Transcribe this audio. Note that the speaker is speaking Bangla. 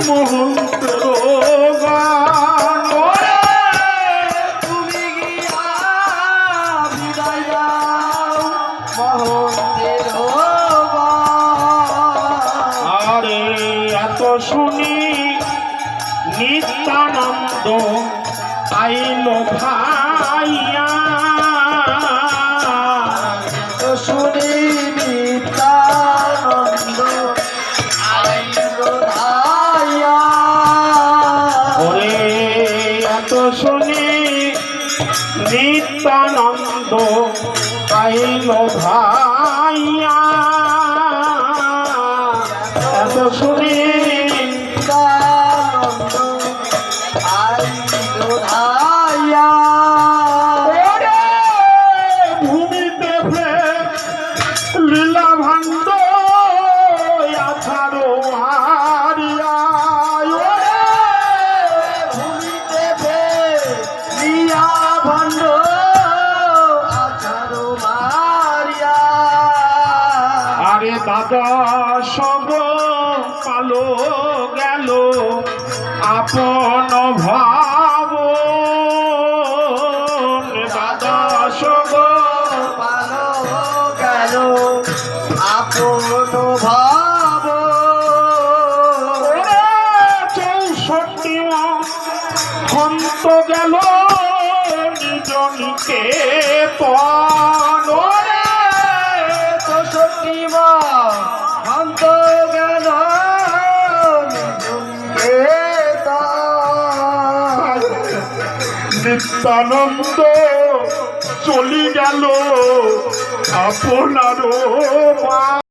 মুহূর্তের গান তুমি গিয়া বিদায় দাও মুহূর্তের গান। আরে এত শুনি নিত্যানন্দ আইল ভাইয়া শুনি নিত্যানন্দ আইল ভাইয়া। ওরে এত শুনি নিত্যানন্দ আইল ভাইয়া এত শুনি নিত্যানন্দ আইল ভাইয়া। ভূমিতে লীলা ভাণ্ড আছাড়ো হারিয়া ভূমিতে লিয়া ভণ্ড আছাড়ো মারিয়া। আরে দাদা সব পালো গেল আপন ভাব দাদা সব পালো গেল আপন ভাব। 64 হন্ত গেল নিজনিকে পন 64 হন্ত গেল নিত্যানন্দ চলি গেল আপনারও